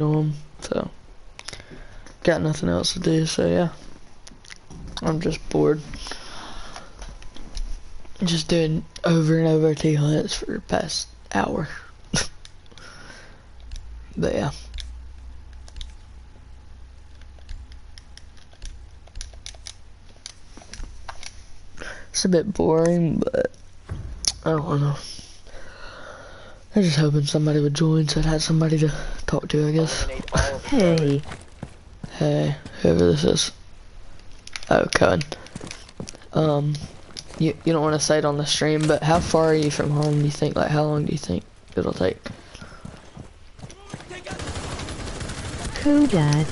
them, so got nothing else to do, so yeah. I'm just bored. Just doing over and over T-hunts for the past hour. But yeah. It's a bit boring, but I don't know. I was just hoping somebody would join so I'd have somebody to talk to, I guess. Hey. Hey, whoever this is. Oh, Cohen. You don't want to say it on the stream, but how far are you from home, do you think? Like, how long do you think it'll take? Cool, Dad.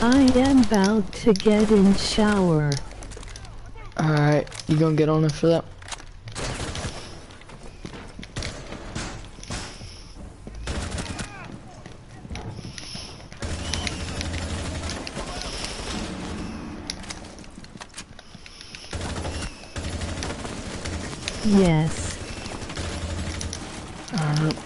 I am about to get in shower. Alright, you gonna get on it for that? Yes. Alright.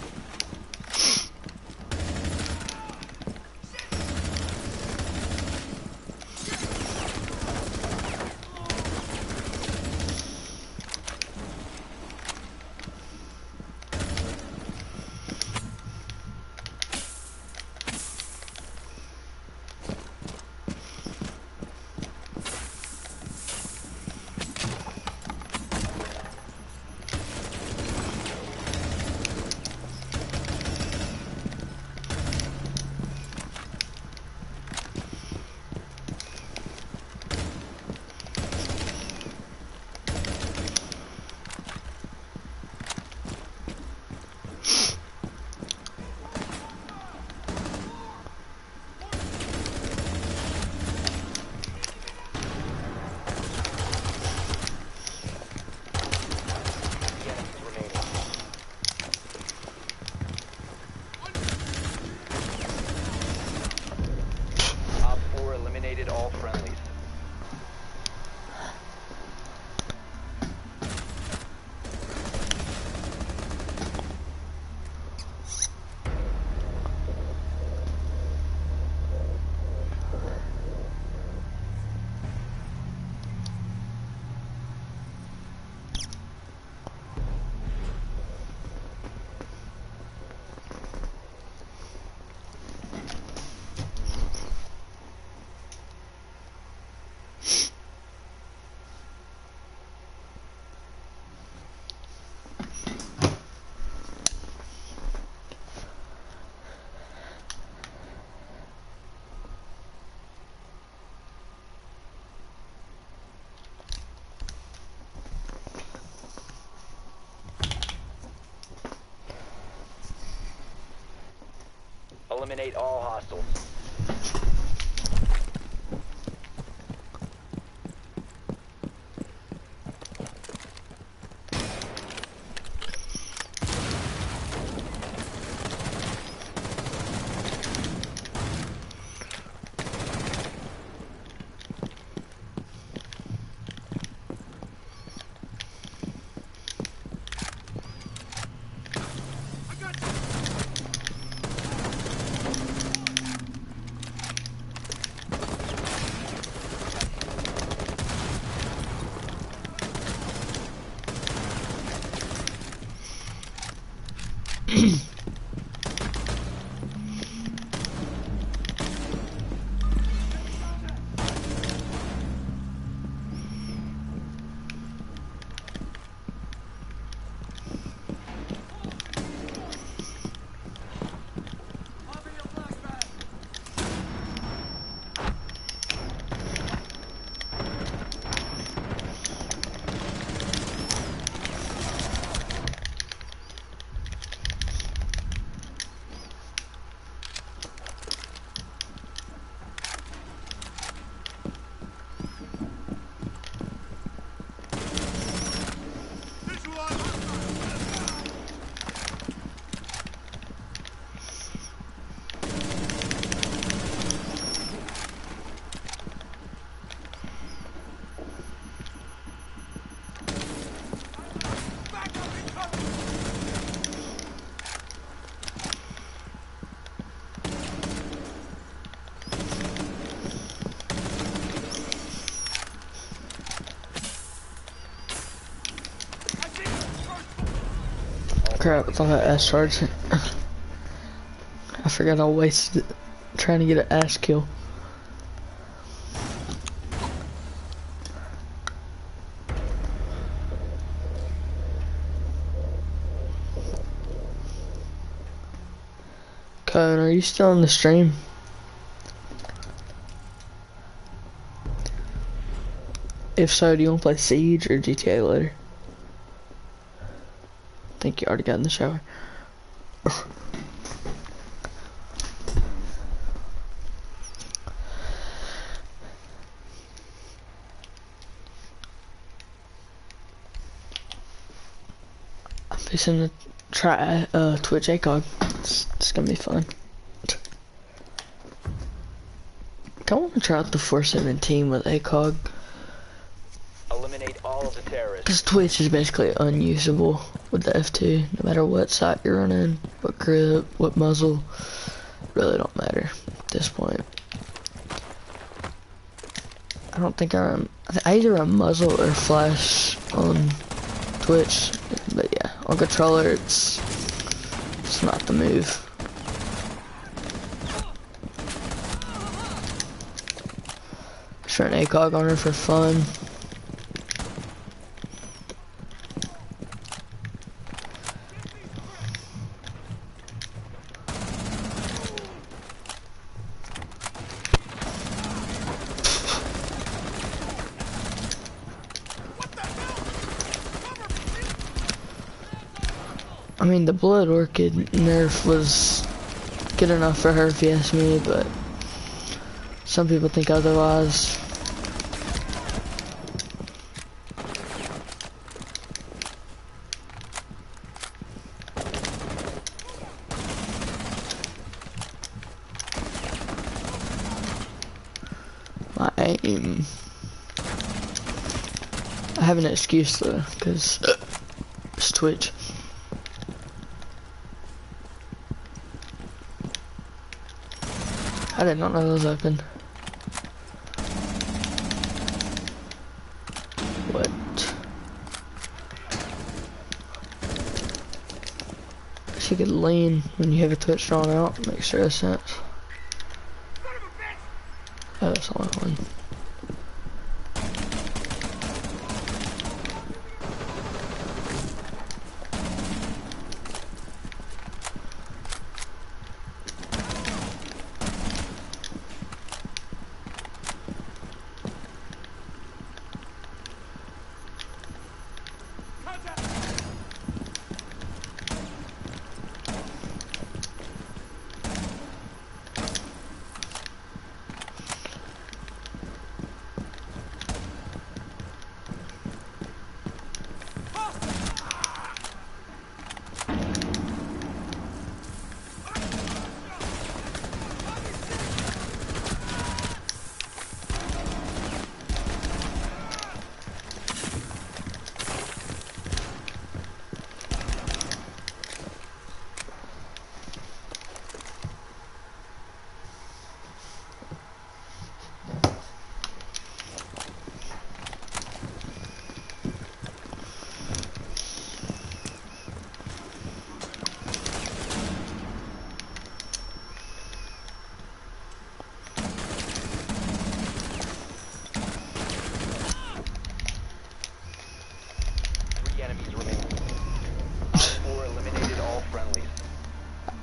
All friendlies. Eliminate all hostiles. Crap, I thought I ass charge. I forgot I wasted it trying to get an ass kill. Cone, are you still on the stream? If so, do you want to play Siege or GTA later? I think you already got in the shower. I'm fixing to try Twitch ACOG. It's gonna be fun. I want to try out the 417 with ACOG. Eliminate all of the terrorists. Because Twitch is basically unusable with the F2, no matter what site you're running, what grip, what muzzle, really don't matter at this point. I don't think I either run muzzle or flash on Twitch, but yeah, on controller it's not the move. Just run ACOG on her for fun. I mean, the Blood Orchid nerf was good enough for her if you ask me, but some people think otherwise. My aim. I have an excuse though, because it's Twitch. I did not know that was open. What? She could lean when you have a Twitch drawn out. Makes zero sense. Oh, that's only one.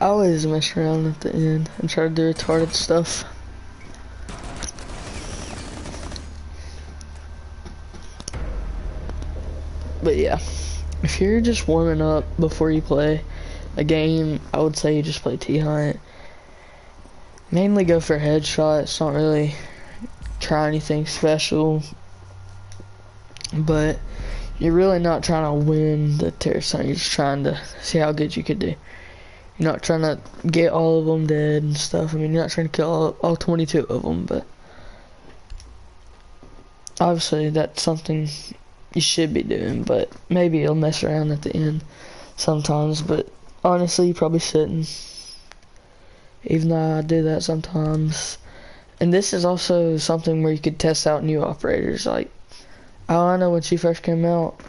I always mess around at the end and try to do retarded stuff. But yeah, if you're just warming up before you play a game, I would say you just play T-Hunt. Mainly go for headshots, don't really try anything special. But you're really not trying to win the terrorist hunt, you're just trying to see how good you could do. You're not trying to get all of them dead and stuff. I mean, you're not trying to kill all 22 of them, but obviously that's something you should be doing, but maybe you'll mess around at the end sometimes, but honestly, you probably shouldn't. Even though I do that sometimes. And this is also something where you could test out new operators. Like, I know when she first came out,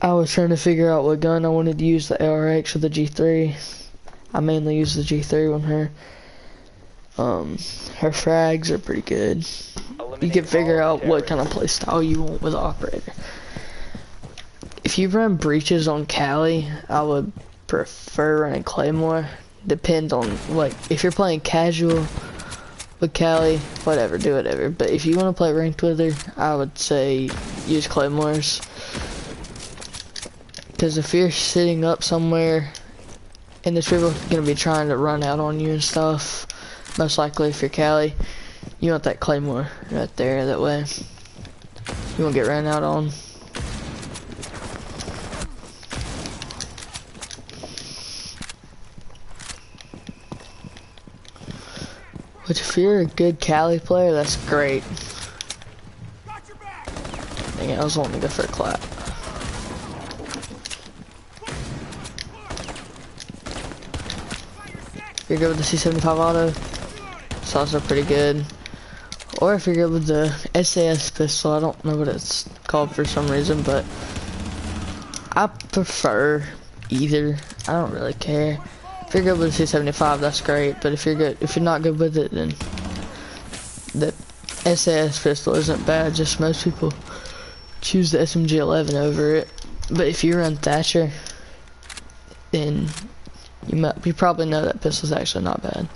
I was trying to figure out what gun I wanted to use, the ARX or the G3. I mainly use the G3 on her. Her frags are pretty good. You can figure out what kind of play style you want with the operator. If you run breaches on Cali, I would prefer running Claymore. Depends on, like, if you're playing casual with Cali, whatever, do whatever. But if you want to play ranked with her, I would say use Claymores. Because if you're sitting up somewhere and there's people gonna be trying to run out on you and stuff, most likely if you're Cali, you want that Claymore right there, that way you won't get ran out on. But if you're a good Cali player, that's great. Dang it, I was wanting to go for a clap. If you're good with the C75 auto, it's also pretty good. Or if you're good with the SAS pistol, I don't know what it's called for some reason, but I prefer either. I don't really care. If you're good with the C75, that's great, but if you're not good with it, then the SAS pistol isn't bad. Just most people choose the SMG11 over it. But if you run Thatcher, then you probably know that pistol's actually not bad. In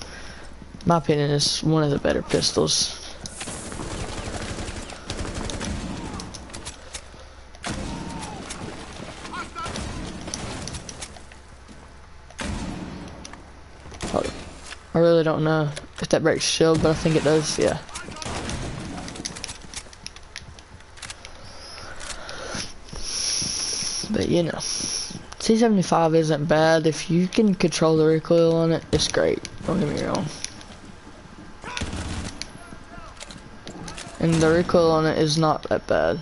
my opinion, it's one of the better pistols. I really don't know if that breaks shield, but I think it does, yeah. But you know, C75 isn't bad. If you can control the recoil on it, it's great. Don't get me wrong. And the recoil on it is not that bad,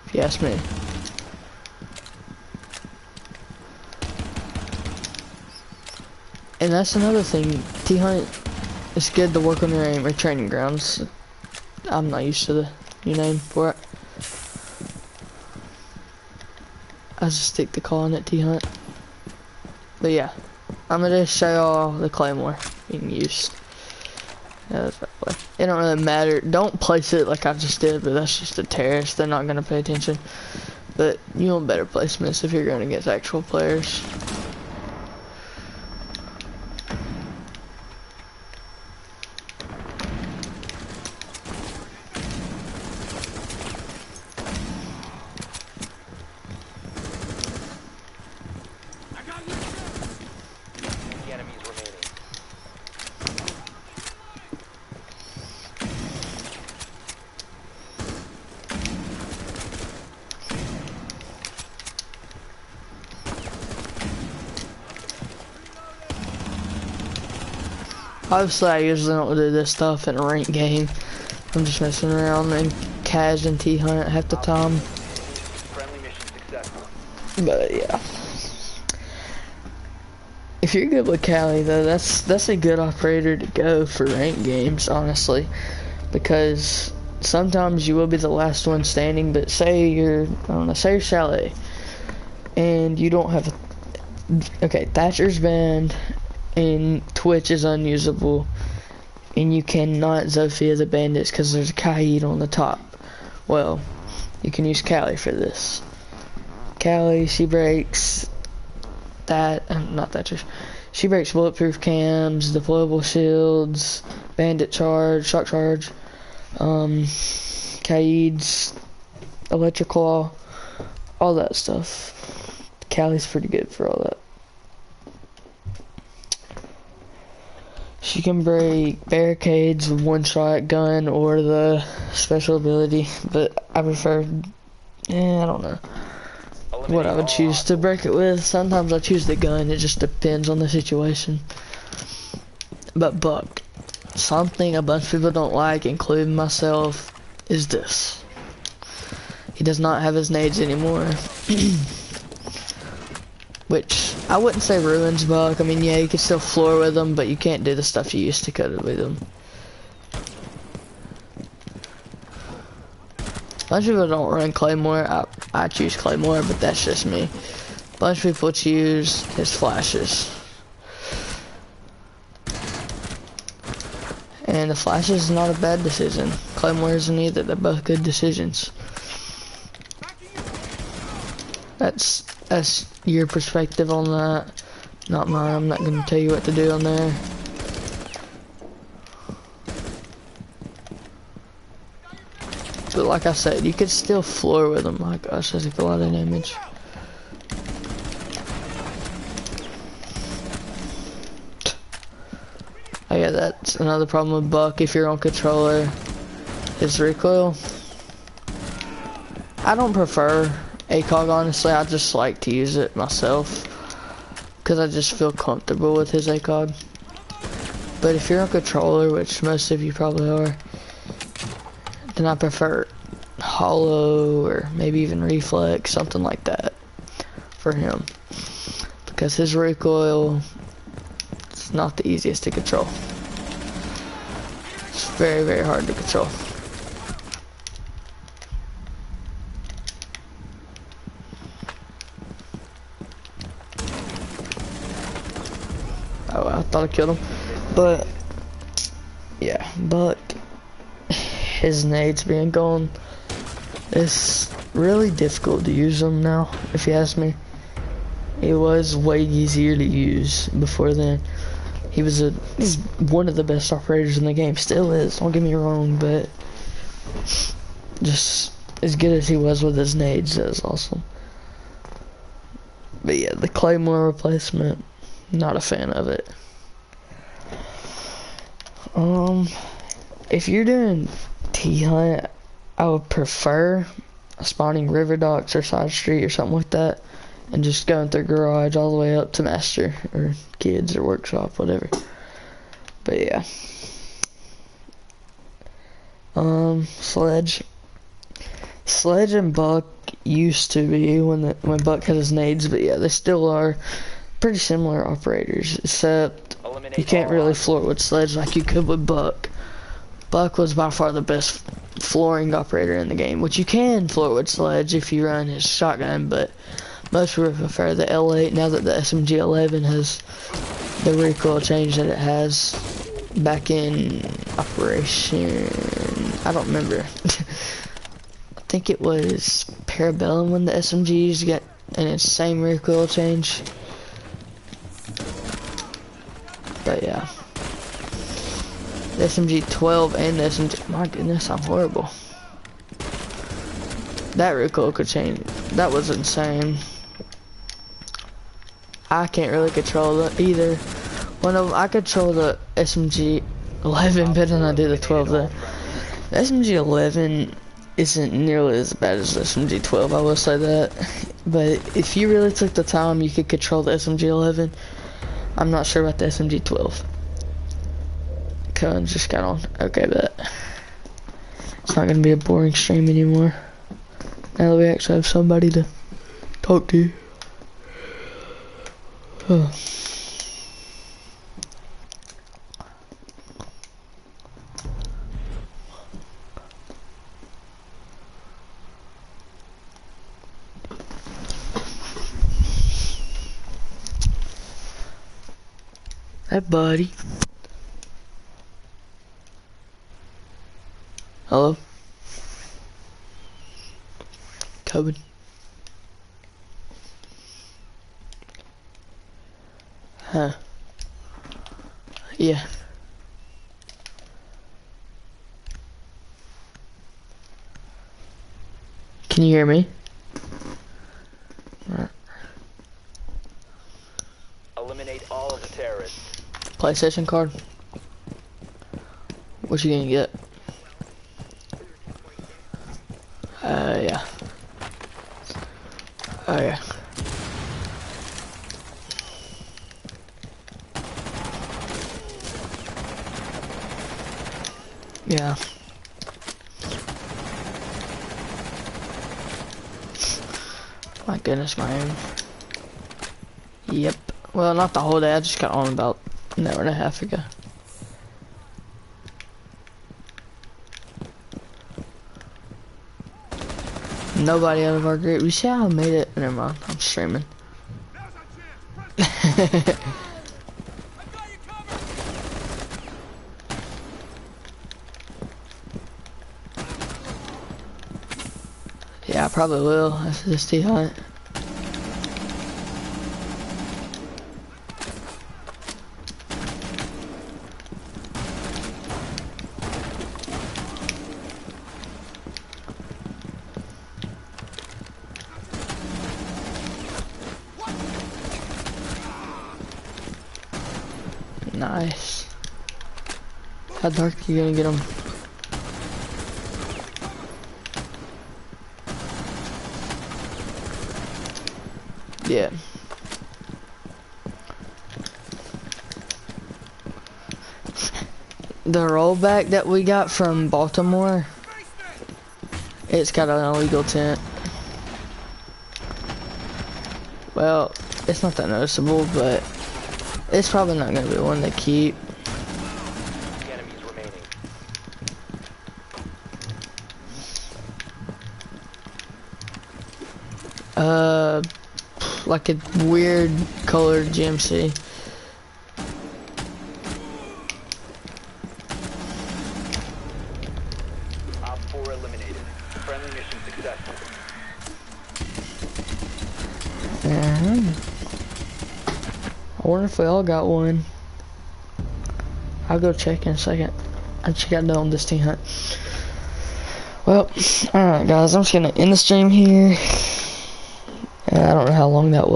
if you ask me. And that's another thing, T-Hunt, it's good to work on your aim, or training grounds. I'm not used to the new name for it. I just stick to calling it T-Hunt. But yeah, I'm gonna show y'all the Claymore being used. Yeah, that's that way. It don't really matter, don't place it like I just did, but that's just a terrorist, they're not gonna pay attention. But you want better placements if you're going against actual players. Obviously, I usually don't do this stuff in a ranked game. I'm just messing around and Cas and T-Hunt half the time. Friendly mission successful. But yeah. If you're good with Cali though, that's a good operator to go for ranked games, honestly. Because sometimes you will be the last one standing, but say you're, I don't know, say you're Chalet. And you don't have okay, Thatcher's banned and Twitch is unusable, and you cannot Zofia the bandits because there's a Kaid on the top. Well, you can use Cali for this. Cali, she breaks that, not Thatcher. She breaks bulletproof cams, deployable shields, bandit charge, shock charge, Kaids, electric claw, all that stuff. Cali's pretty good for all that. She can break barricades with one shot gun or the special ability, but I prefer, I don't know what I would choose to break it with. Sometimes I choose the gun, it just depends on the situation. But Buck, something a bunch of people don't like, including myself, is this. He does not have his nades anymore. Which, I wouldn't say ruins Buck. I mean, yeah, you can still floor with them, but you can't do the stuff you used to could with them. Bunch of people don't run Claymore. I choose Claymore, but that's just me. Bunch of people choose his flashes. And the flashes is not a bad decision. Claymore isn't either. They're both good decisions. That's your perspective on that, not mine. I'm not gonna tell you what to do on there. But like I said, you could still floor with them. My gosh, that's like a lot of damage. Oh yeah, that's another problem with Buck. If you're on controller, his recoil. I don't prefer ACOG, honestly. I just like to use it myself because I just feel comfortable with his ACOG. But if you're on controller, which most of you probably are, then I prefer Hollow or maybe even Reflex, something like that for him, because his recoil is not the easiest to control. It's very, very hard to control. Oh, I thought I killed him. But yeah, but his nades being gone, it's really difficult to use them now, if you ask me. It was way easier to use before then. He's one of the best operators in the game, still is, don't get me wrong, but just as good as he was with his nades, that was awesome. But yeah, the Claymore replacement, not a fan of it. If you're doing T-Hunt, I would prefer spawning River Docks or Side Street or something like that, and just going through Garage all the way up to Master or Kids or Workshop, whatever. But yeah. Sledge and Buck used to be when Buck had his nades, but yeah, they still are pretty similar operators, except you can't really floor with Sledge like you could with Buck. Buck was by far the best flooring operator in the game, which you can floor with Sledge if you run his shotgun, but most people prefer the L8 now that the SMG 11 has the recoil change that it has back in Operation, I don't remember. I think it was Parabellum when the SMGs got an insane recoil change. But yeah. The SMG 12 and the SMG, my goodness, I'm horrible. That recoil could change. That was insane. I can't really control that either. One of them, I control the SMG 11 better than I do the 12 though. The SMG 11 isn't nearly as bad as the SMG 12, I will say that. But if you really took the time, you could control the SMG 11. I'm not sure about the SMG 12. Just got on. Okay, bet. It's not gonna be a boring stream anymore. Now that we actually have somebody to talk to. Oh. Hey, buddy. Hello? Coven. Huh. Yeah. Can you hear me? Alright. Eliminate all of the terrorists. PlayStation card? What you gonna get? Yeah. Oh, yeah. Yeah. My goodness, my aim. Yep. Well, not the whole day. I just got on about an hour and a half ago. Nobody out of our group. You see how I made it? Never mind. I'm streaming. Yeah, I probably will after this T-Hunt. Nice. How dark are you gonna get them? Yeah. The rollback that we got from Baltimore, it's got an illegal tent. Well, it's not that noticeable, but it's probably not gonna be one they keep. Enemies remaining. Like a weird colored GMC. Op 4 eliminated. Friendly mission successful. I wonder if we all got one. I'll go check in a second. I just got done on this team hunt. Well, alright guys, I'm just gonna end the stream here. I don't know how long that was.